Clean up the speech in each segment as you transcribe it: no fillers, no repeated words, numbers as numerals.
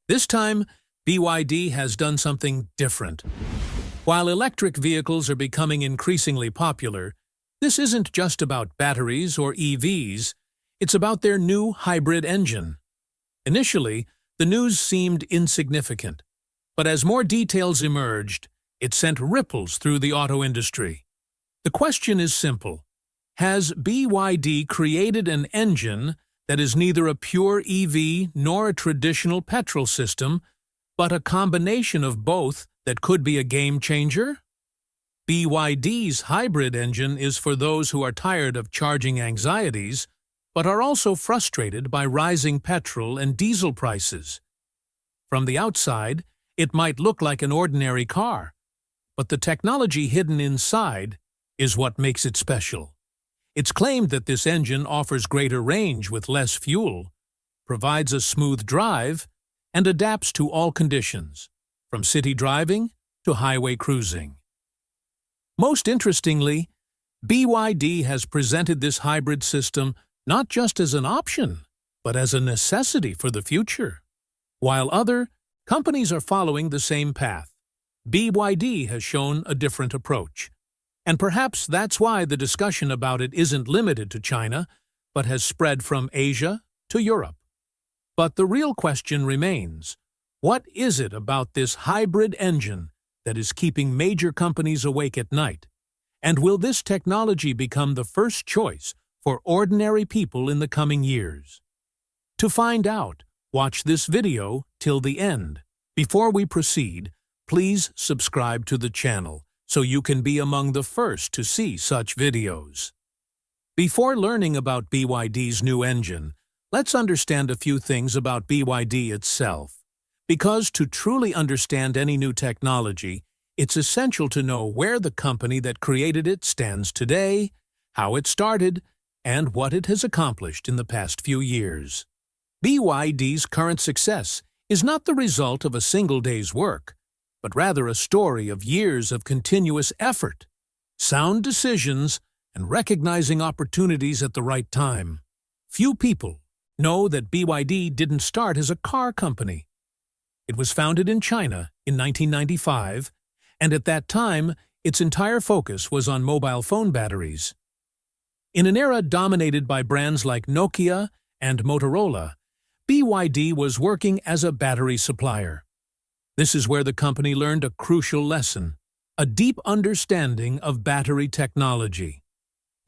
This time, BYD has done something different. While electric vehicles are becoming increasingly popular, this isn't just about batteries or EVs, it's about their new hybrid engine. Initially, the news seemed insignificant, but as more details emerged, it sent ripples through the auto industry. The question is simple. Has BYD created an engine that is neither a pure EV nor a traditional petrol system, but a combination of both that could be a game changer? BYD's hybrid engine is for those who are tired of charging anxieties, but are also frustrated by rising petrol and diesel prices. From the outside, it might look like an ordinary car, but the technology hidden inside is what makes it special. It's claimed that this engine offers greater range with less fuel, provides a smooth drive, and adapts to all conditions, from city driving to highway cruising. Most interestingly, BYD has presented this hybrid system not just as an option, but as a necessity for the future. While other companies are following the same path, BYD has shown a different approach. And perhaps that's why the discussion about it isn't limited to China, but has spread from Asia to Europe. But the real question remains, what is it about this hybrid engine that is keeping major companies awake at night? And will this technology become the first choice for ordinary people in the coming years? To find out, watch this video till the end. Before we proceed, please subscribe to the channel so you can be among the first to see such videos. Before learning about BYD's new engine, let's understand a few things about BYD itself. Because to truly understand any new technology, it's essential to know where the company that created it stands today, how it started, and what it has accomplished in the past few years. BYD's current success is not the result of a single day's work, but rather a story of years of continuous effort, sound decisions, and recognizing opportunities at the right time. Few people know that BYD didn't start as a car company. It was founded in China in 1995, and at that time, its entire focus was on mobile phone batteries. In an era dominated by brands like Nokia and Motorola, BYD was working as a battery supplier. This is where the company learned a crucial lesson, a deep understanding of battery technology.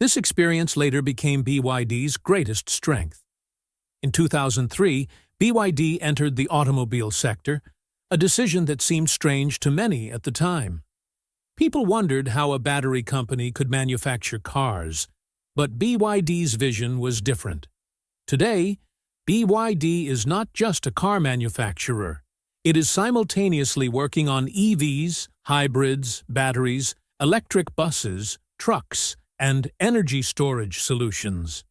This experience later became BYD's greatest strength. In 2003, BYD entered the automobile sector, a decision that seemed strange to many at the time. People wondered how a battery company could manufacture cars, but BYD's vision was different. Today, BYD is not just a car manufacturer. It is simultaneously working on EVs, hybrids, batteries, electric buses, trucks, and energy storage solutions.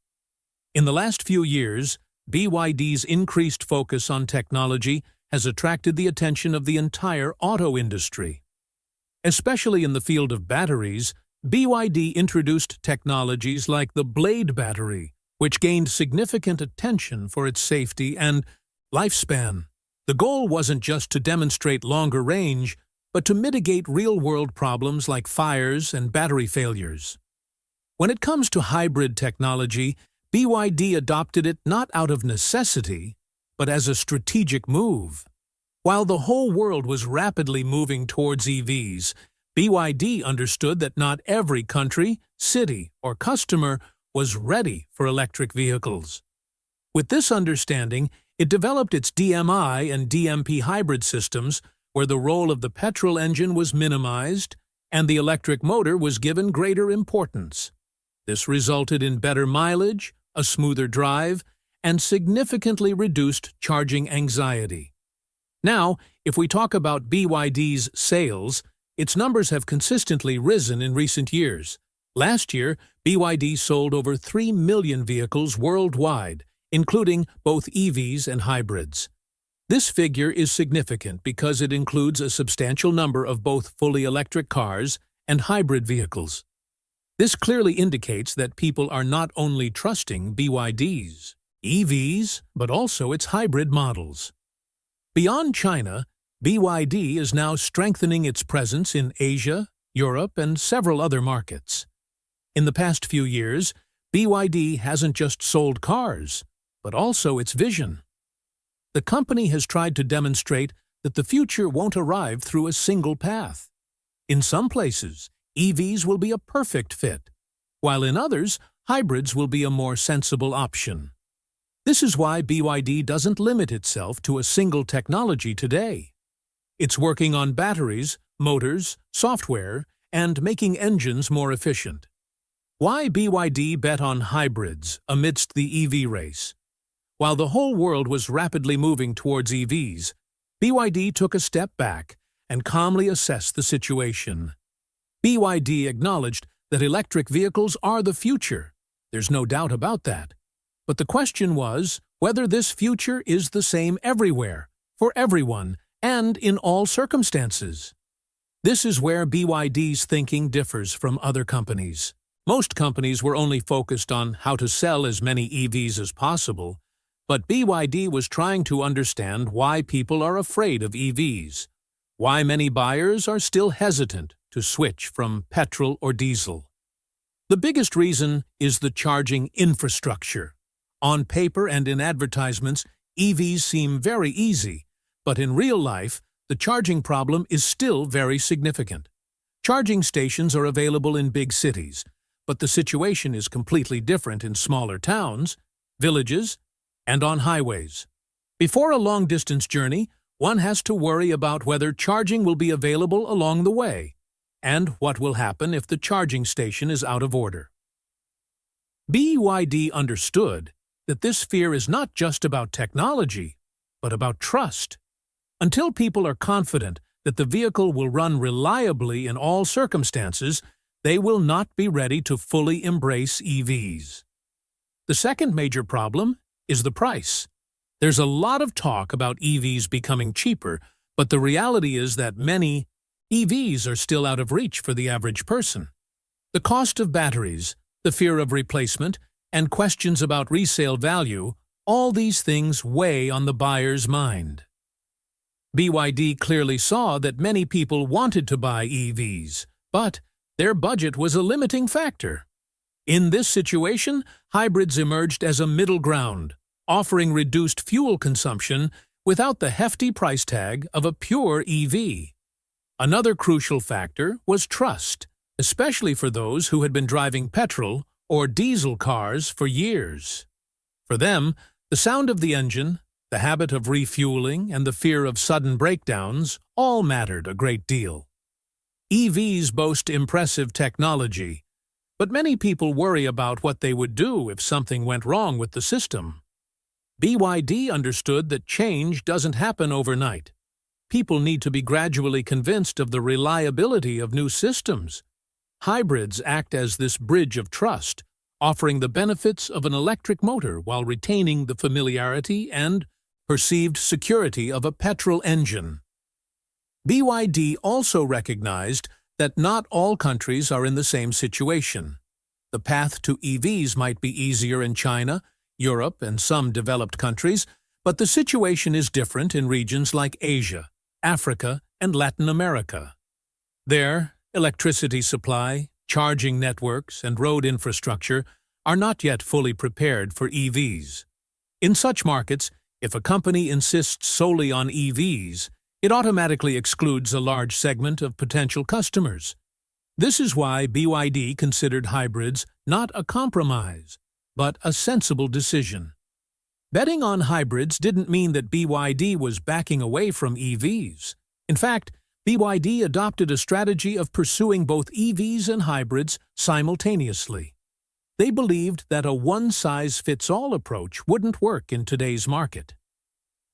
In the last few years, BYD's increased focus on technology has attracted the attention of the entire auto industry. Especially in the field of batteries, BYD introduced technologies like the Blade battery, which gained significant attention for its safety and lifespan. The goal wasn't just to demonstrate longer range, but to mitigate real-world problems like fires and battery failures. When it comes to hybrid technology, BYD adopted it not out of necessity, but as a strategic move. While the whole world was rapidly moving towards EVs, BYD understood that not every country, city, or customer was ready for electric vehicles. With this understanding, it developed its DMI and DMP hybrid systems, where the role of the petrol engine was minimized and the electric motor was given greater importance. This resulted in better mileage, a smoother drive, and significantly reduced charging anxiety. Now, if we talk about BYD's sales, its numbers have consistently risen in recent years. Last year, BYD sold over 3 million vehicles worldwide, including both EVs and hybrids. This figure is significant because it includes a substantial number of both fully electric cars and hybrid vehicles. This clearly indicates that people are not only trusting BYD's EVs, but also its hybrid models. Beyond China, BYD is now strengthening its presence in Asia, Europe, and several other markets. In the past few years, BYD hasn't just sold cars, but also its vision. The company has tried to demonstrate that the future won't arrive through a single path. In some places, EVs will be a perfect fit, while in others, hybrids will be a more sensible option. This is why BYD doesn't limit itself to a single technology today. It's working on batteries, motors, software, and making engines more efficient. Why BYD bet on hybrids amidst the EV race? While the whole world was rapidly moving towards EVs, BYD took a step back and calmly assessed the situation. BYD acknowledged that electric vehicles are the future. There's no doubt about that. But the question was whether this future is the same everywhere, for everyone, and in all circumstances. This is where BYD's thinking differs from other companies. Most companies were only focused on how to sell as many EVs as possible, but BYD was trying to understand why people are afraid of EVs, why many buyers are still hesitant to switch from petrol or diesel. The biggest reason is the charging infrastructure. On paper and in advertisements, EVs seem very easy, but in real life, the charging problem is still very significant. Charging stations are available in big cities, but the situation is completely different in smaller towns, villages, and on highways. Before a long-distance journey, one has to worry about whether charging will be available along the way, and what will happen if the charging station is out of order. BYD understood that this fear is not just about technology, but about trust. Until people are confident that the vehicle will run reliably in all circumstances, they will not be ready to fully embrace EVs. The second major problem is the price. There's a lot of talk about EVs becoming cheaper, but the reality is that many EVs are still out of reach for the average person. The cost of batteries, the fear of replacement, and questions about resale value, all these things weigh on the buyer's mind. BYD clearly saw that many people wanted to buy EVs, but their budget was a limiting factor. In this situation, hybrids emerged as a middle ground, offering reduced fuel consumption without the hefty price tag of a pure EV. Another crucial factor was trust, especially for those who had been driving petrol or diesel cars for years. For them, the sound of the engine, the habit of refueling, and the fear of sudden breakdowns all mattered a great deal. EVs boast impressive technology, but many people worry about what they would do if something went wrong with the system. BYD understood that change doesn't happen overnight. People need to be gradually convinced of the reliability of new systems. Hybrids act as this bridge of trust, offering the benefits of an electric motor while retaining the familiarity and perceived security of a petrol engine. BYD also recognized that not all countries are in the same situation. The path to EVs might be easier in China, Europe, and some developed countries, but the situation is different in regions like Asia, Africa, and Latin America. There, electricity supply, charging networks, and road infrastructure are not yet fully prepared for EVs. In such markets, if a company insists solely on EVs, it automatically excludes a large segment of potential customers. This is why BYD considered hybrids not a compromise, but a sensible decision. Betting on hybrids didn't mean that BYD was backing away from EVs. In fact, BYD adopted a strategy of pursuing both EVs and hybrids simultaneously. They believed that a one-size-fits-all approach wouldn't work in today's market.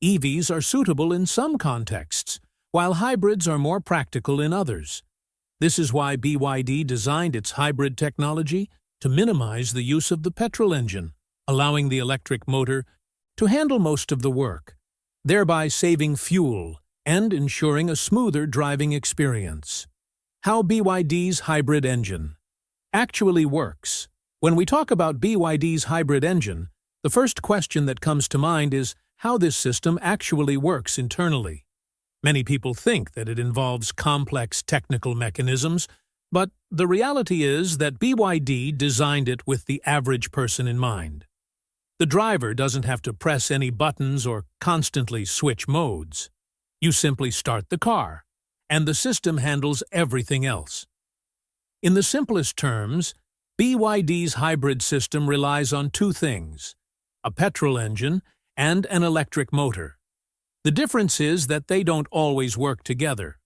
EVs are suitable in some contexts, while hybrids are more practical in others. This is why BYD designed its hybrid technology to minimize the use of the petrol engine, allowing the electric motor to handle most of the work, thereby saving fuel and ensuring a smoother driving experience. How BYD's hybrid engine actually works. When we talk about BYD's hybrid engine, the first question that comes to mind is how this system actually works internally. Many people think that it involves complex technical mechanisms, but the reality is that BYD designed it with the average person in mind. The driver doesn't have to press any buttons or constantly switch modes. You simply start the car, and the system handles everything else. In the simplest terms, BYD's hybrid system relies on two things: a petrol engine and an electric motor. The difference is that they don't always work together.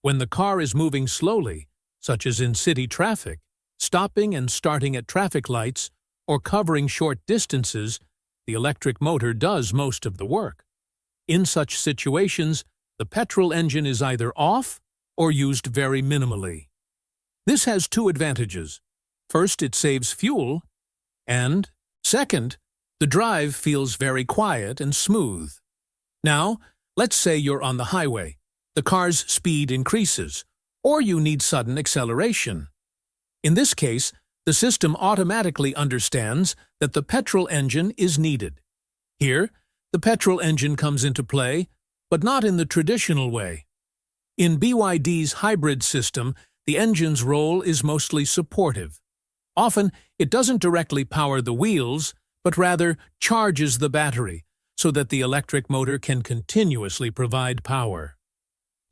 When the car is moving slowly, such as in city traffic, stopping and starting at traffic lights, or covering short distances, the electric motor does most of the work. In such situations, the petrol engine is either off or used very minimally. This has two advantages. First, it saves fuel, and second, the drive feels very quiet and smooth. Now, let's say you're on the highway. The car's speed increases, or you need sudden acceleration. In this case, the system automatically understands that the petrol engine is needed. Here, the petrol engine comes into play, but not in the traditional way. In BYD's hybrid system, the engine's role is mostly supportive. Often, it doesn't directly power the wheels, but rather charges the battery so that the electric motor can continuously provide power.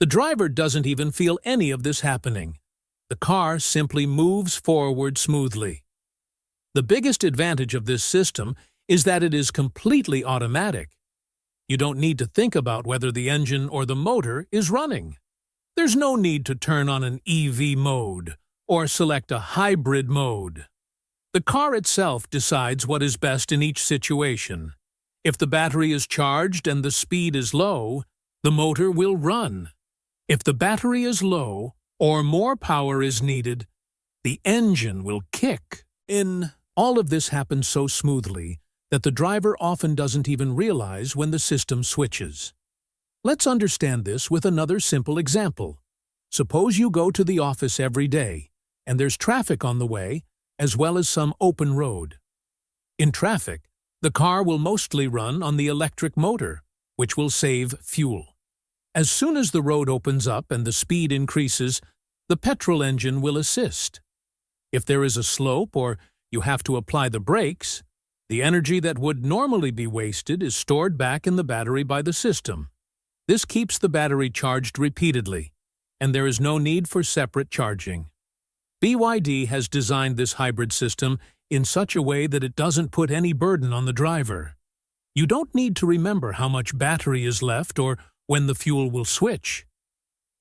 The driver doesn't even feel any of this happening. The car simply moves forward smoothly. The biggest advantage of this system is that it is completely automatic. You don't need to think about whether the engine or the motor is running. There's no need to turn on an EV mode or select a hybrid mode. The car itself decides what is best in each situation. If the battery is charged and the speed is low, the motor will run. If the battery is low or more power is needed, the engine will kick in. All of this happens so smoothly that the driver often doesn't even realize when the system switches. Let's understand this with another simple example. Suppose you go to the office every day, and there's traffic on the way, as well as some open road. In traffic, the car will mostly run on the electric motor, which will save fuel. As soon as the road opens up and the speed increases, the petrol engine will assist. If there is a slope or you have to apply the brakes, the energy that would normally be wasted is stored back in the battery by the system. This keeps the battery charged repeatedly, and there is no need for separate charging. BYD has designed this hybrid system in such a way that it doesn't put any burden on the driver. You don't need to remember how much battery is left or when the fuel will switch.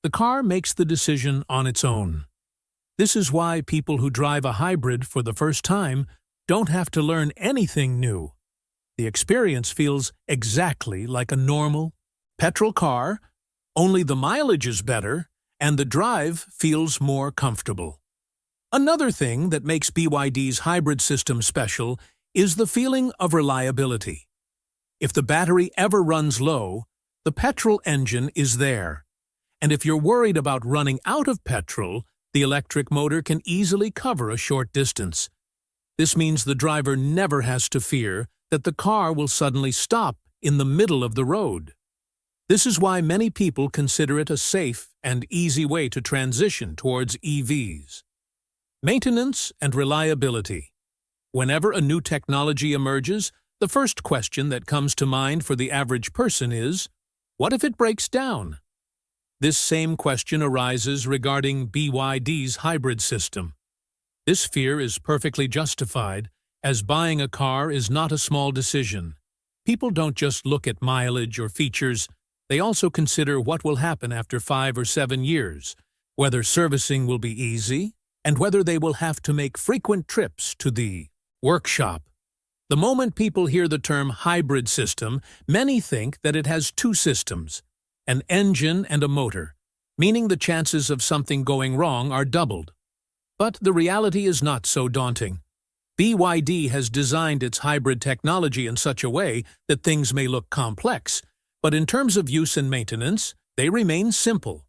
The car makes the decision on its own. This is why people who drive a hybrid for the first time don't have to learn anything new. The experience feels exactly like a normal petrol car, only the mileage is better and the drive feels more comfortable. Another thing that makes BYD's hybrid system special is the feeling of reliability. If the battery ever runs low, the petrol engine is there. And if you're worried about running out of petrol, the electric motor can easily cover a short distance. This means the driver never has to fear that the car will suddenly stop in the middle of the road. This is why many people consider it a safe and easy way to transition towards EVs. Maintenance and reliability. Whenever a new technology emerges, the first question that comes to mind for the average person is, what if it breaks down? This same question arises regarding BYD's hybrid system. This fear is perfectly justified, as buying a car is not a small decision. People don't just look at mileage or features, they also consider what will happen after 5 or 7 years, whether servicing will be easy, and whether they will have to make frequent trips to the workshop. The moment people hear the term hybrid system, many think that it has two systems, an engine and a motor, meaning the chances of something going wrong are doubled. But the reality is not so daunting. BYD has designed its hybrid technology in such a way that things may look complex, but in terms of use and maintenance, they remain simple.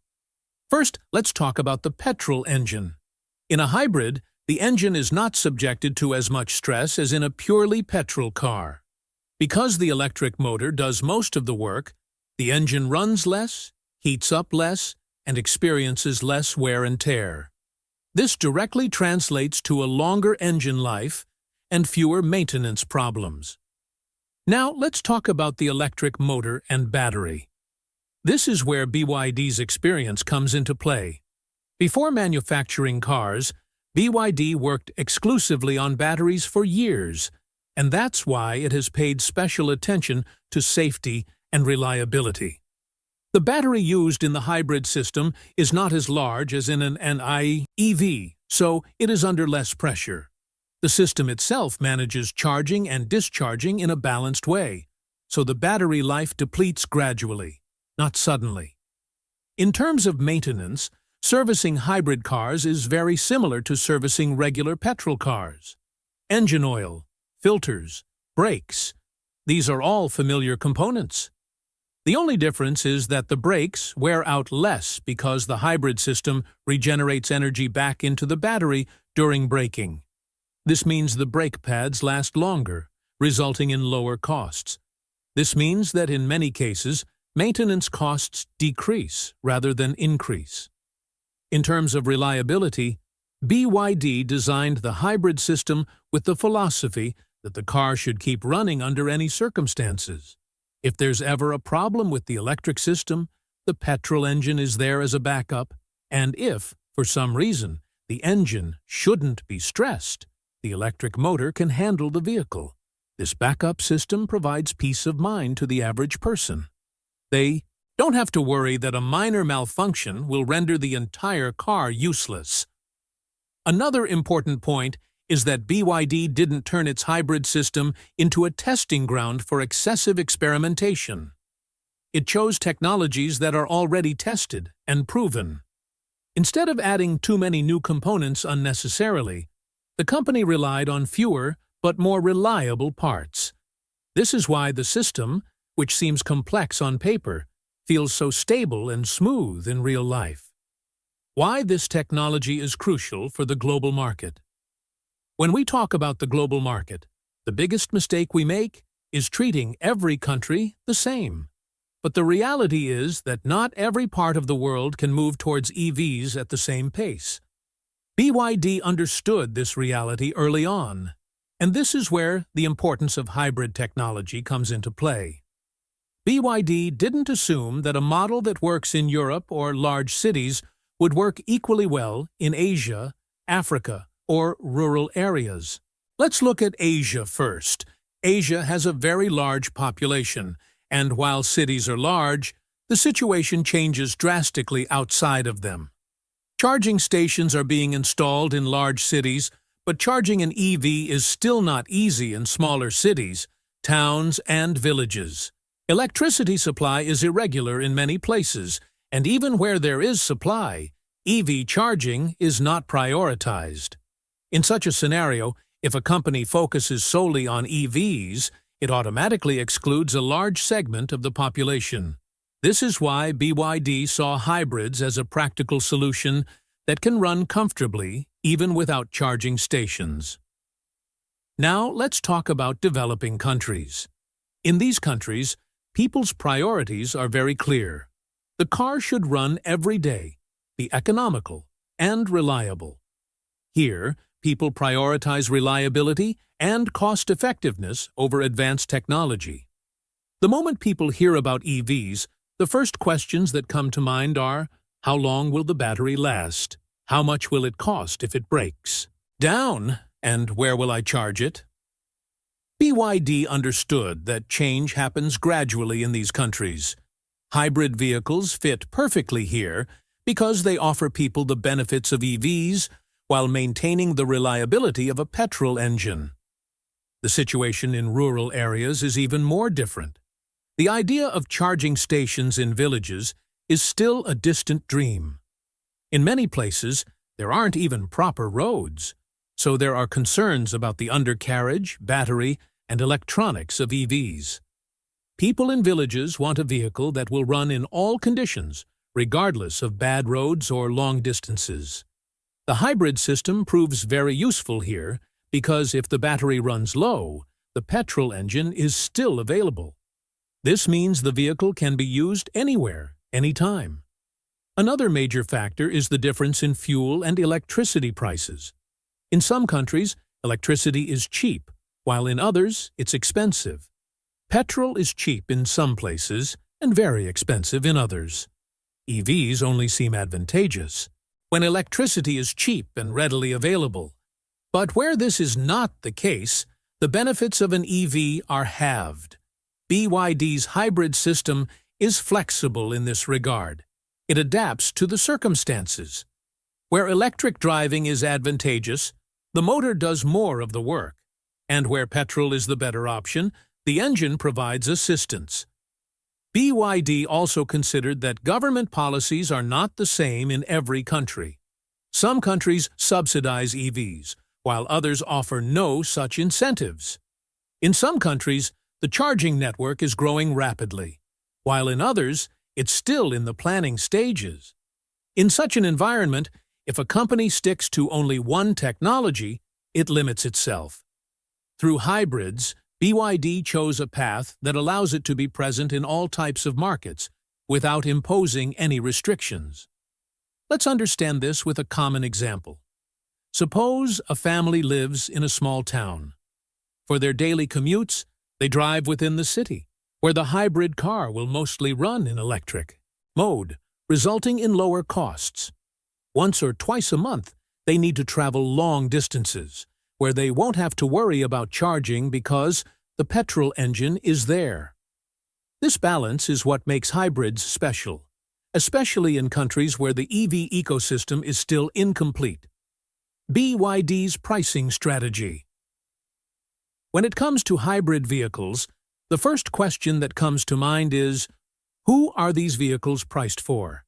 First, let's talk about the petrol engine. In a hybrid, the engine is not subjected to as much stress as in a purely petrol car. Because the electric motor does most of the work, the engine runs less, heats up less, and experiences less wear and tear. This directly translates to a longer engine life and fewer maintenance problems. Now let's talk about the electric motor and battery. This is where BYD's experience comes into play. Before manufacturing cars, BYD worked exclusively on batteries for years, and that's why it has paid special attention to safety and reliability. The battery used in the hybrid system is not as large as in an EV, so it is under less pressure. The system itself manages charging and discharging in a balanced way, so the battery life depletes gradually, not suddenly. In terms of maintenance, servicing hybrid cars is very similar to servicing regular petrol cars. Engine oil, filters, brakes, these are all familiar components. The only difference is that the brakes wear out less because the hybrid system regenerates energy back into the battery during braking. This means the brake pads last longer, resulting in lower costs. This means that in many cases, maintenance costs decrease rather than increase. In terms of reliability, BYD designed the hybrid system with the philosophy that the car should keep running under any circumstances. If there's ever a problem with the electric system, the petrol engine is there as a backup, and if, for some reason, the engine shouldn't be stressed, the electric motor can handle the vehicle. This backup system provides peace of mind to the average person. They don't have to worry that a minor malfunction will render the entire car useless. Another important point is that BYD didn't turn its hybrid system into a testing ground for excessive experimentation. It chose technologies that are already tested and proven. Instead of adding too many new components unnecessarily, the company relied on fewer but more reliable parts. This is why the system, which seems complex on paper, feels so stable and smooth in real life. Why this technology is crucial for the global market. When we talk about the global market, the biggest mistake we make is treating every country the same. But the reality is that not every part of the world can move towards EVs at the same pace. BYD understood this reality early on, and this is where the importance of hybrid technology comes into play. BYD didn't assume that a model that works in Europe or large cities would work equally well in Asia, Africa, or rural areas. Let's look at Asia first. Asia has a very large population, and while cities are large, the situation changes drastically outside of them. Charging stations are being installed in large cities, but charging an EV is still not easy in smaller cities, towns, and villages. Electricity supply is irregular in many places, and even where there is supply, EV charging is not prioritized. In such a scenario, if a company focuses solely on EVs, it automatically excludes a large segment of the population. This is why BYD saw hybrids as a practical solution that can run comfortably even without charging stations. Now let's talk about developing countries. In these countries, people's priorities are very clear. The car should run every day, be economical, and reliable. Here, people prioritize reliability and cost-effectiveness over advanced technology. The moment people hear about EVs, the first questions that come to mind are, how long will the battery last? How much will it cost if it breaks down? And where will I charge it? BYD understood that change happens gradually in these countries. Hybrid vehicles fit perfectly here because they offer people the benefits of EVs while maintaining the reliability of a petrol engine. The situation in rural areas is even more different. The idea of charging stations in villages is still a distant dream. In many places, there aren't even proper roads, so there are concerns about the undercarriage, battery, and electronics of EVs. People in villages want a vehicle that will run in all conditions, regardless of bad roads or long distances. The hybrid system proves very useful here because if the battery runs low, the petrol engine is still available. This means the vehicle can be used anywhere, anytime. Another major factor is the difference in fuel and electricity prices. In some countries, electricity is cheap, while in others, it's expensive. Petrol is cheap in some places and very expensive in others. EVs only seem advantageous when electricity is cheap and readily available. But where this is not the case, the benefits of an EV are halved. BYD's hybrid system is flexible in this regard. It adapts to the circumstances. Where electric driving is advantageous, the motor does more of the work. And where petrol is the better option, the engine provides assistance. BYD also considered that government policies are not the same in every country. Some countries subsidize EVs, while others offer no such incentives. In some countries, the charging network is growing rapidly, while in others, it's still in the planning stages. In such an environment, if a company sticks to only one technology, it limits itself. Through hybrids, BYD chose a path that allows it to be present in all types of markets without imposing any restrictions. Let's understand this with a common example. Suppose a family lives in a small town. For their daily commutes, they drive within the city, where the hybrid car will mostly run in electric mode, resulting in lower costs. Once or twice a month, they need to travel long distances, where they won't have to worry about charging because the petrol engine is there. This balance is what makes hybrids special, especially in countries where the EV ecosystem is still incomplete. BYD's pricing strategy. When it comes to hybrid vehicles, the first question that comes to mind is, who are these vehicles priced for?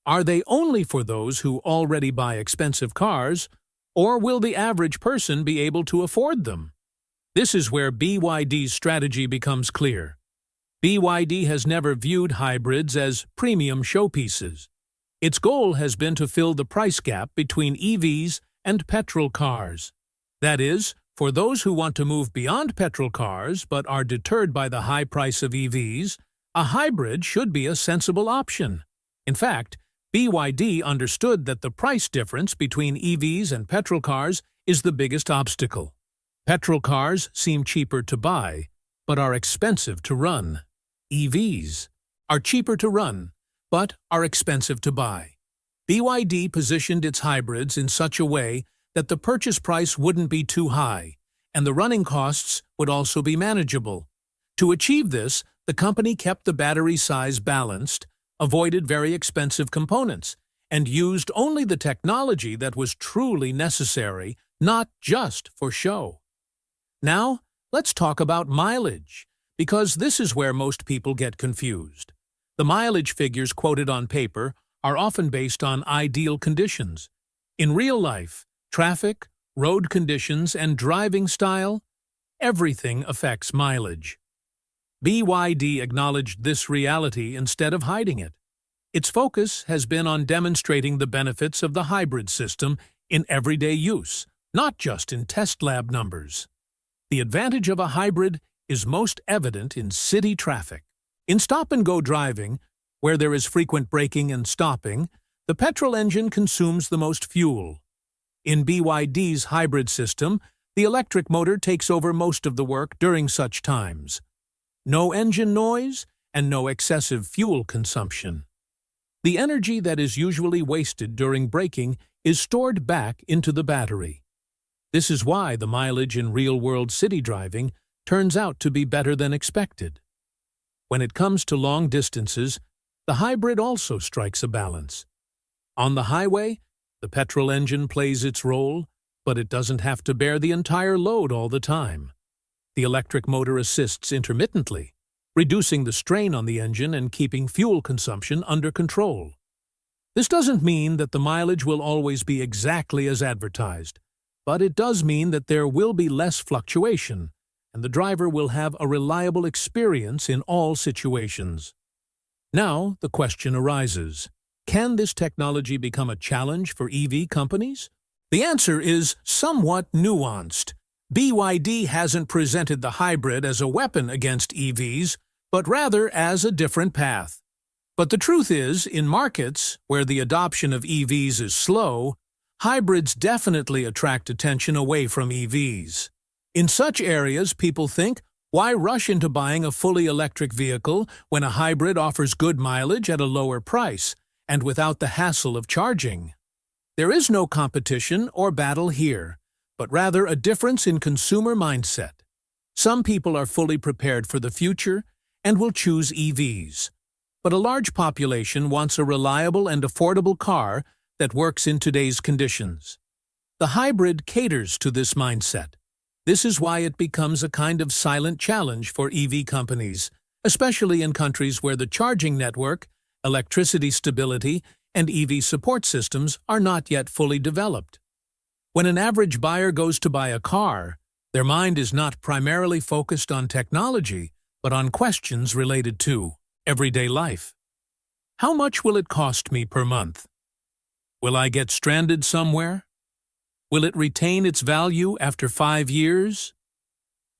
Are they only for those who already buy expensive cars, or will the average person be able to afford them? This is where BYD's strategy becomes clear. BYD has never viewed hybrids as premium showpieces. Its goal has been to fill the price gap between EVs and petrol cars. That is, for those who want to move beyond petrol cars but are deterred by the high price of EVs, a hybrid should be a sensible option. In fact, BYD understood that the price difference between EVs and petrol cars is the biggest obstacle. Petrol cars seem cheaper to buy, but are expensive to run. EVs are cheaper to run, but are expensive to buy. BYD positioned its hybrids in such a way that the purchase price wouldn't be too high, and the running costs would also be manageable. To achieve this, the company kept the battery size balanced, avoided very expensive components, and used only the technology that was truly necessary, not just for show. Now, let's talk about mileage, because this is where most people get confused. The mileage figures quoted on paper are often based on ideal conditions. In real life, traffic, road conditions, and driving style, everything affects mileage. BYD acknowledged this reality instead of hiding it. Its focus has been on demonstrating the benefits of the hybrid system in everyday use, not just in test lab numbers. The advantage of a hybrid is most evident in city traffic. In stop-and-go driving, where there is frequent braking and stopping, the petrol engine consumes the most fuel. In BYD's hybrid system, the electric motor takes over most of the work during such times. No engine noise and no excessive fuel consumption. The energy that is usually wasted during braking is stored back into the battery. This is why the mileage in real-world city driving turns out to be better than expected. When it comes to long distances, the hybrid also strikes a balance. On the highway, the petrol engine plays its role, but it doesn't have to bear the entire load all the time. The electric motor assists intermittently, reducing the strain on the engine and keeping fuel consumption under control. This doesn't mean that the mileage will always be exactly as advertised, but it does mean that there will be less fluctuation, and the driver will have a reliable experience in all situations. Now, the question arises, can this technology become a challenge for EV companies? The answer is somewhat nuanced. BYD hasn't presented the hybrid as a weapon against EVs, but rather as a different path. But the truth is, in markets where the adoption of EVs is slow, hybrids definitely attract attention away from EVs. In such areas, people think, why rush into buying a fully electric vehicle when a hybrid offers good mileage at a lower price and without the hassle of charging? There is no competition or battle here, but rather a difference in consumer mindset. Some people are fully prepared for the future and will choose EVs. But a large population wants a reliable and affordable car that works in today's conditions. The hybrid caters to this mindset. This is why it becomes a kind of silent challenge for EV companies, especially in countries where the charging network, electricity stability, and EV support systems are not yet fully developed. When an average buyer goes to buy a car, their mind is not primarily focused on technology, but on questions related to everyday life. How much will it cost me per month? Will I get stranded somewhere? Will it retain its value after 5 years?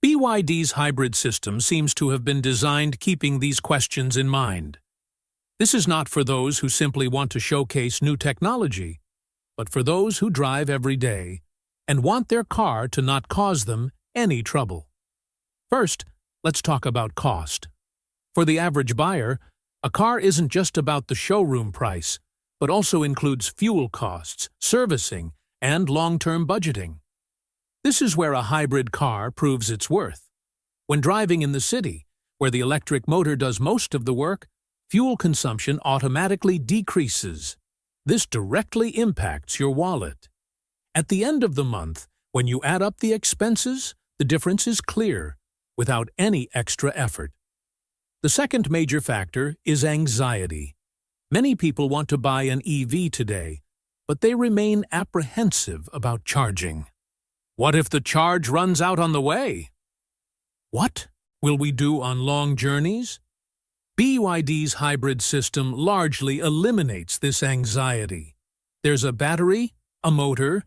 BYD's hybrid system seems to have been designed keeping these questions in mind. This is not for those who simply want to showcase new technology, but for those who drive every day and want their car to not cause them any trouble. First, let's talk about cost. For the average buyer, a car isn't just about the showroom price, but also includes fuel costs, servicing, and long-term budgeting. This is where a hybrid car proves its worth. When driving in the city, where the electric motor does most of the work, fuel consumption automatically decreases. This directly impacts your wallet. At the end of the month, when you add up the expenses, the difference is clear, without any extra effort. The second major factor is anxiety. Many people want to buy an EV today, but they remain apprehensive about charging. What if the charge runs out on the way? What will we do on long journeys? BYD's hybrid system largely eliminates this anxiety. There's a battery, a motor,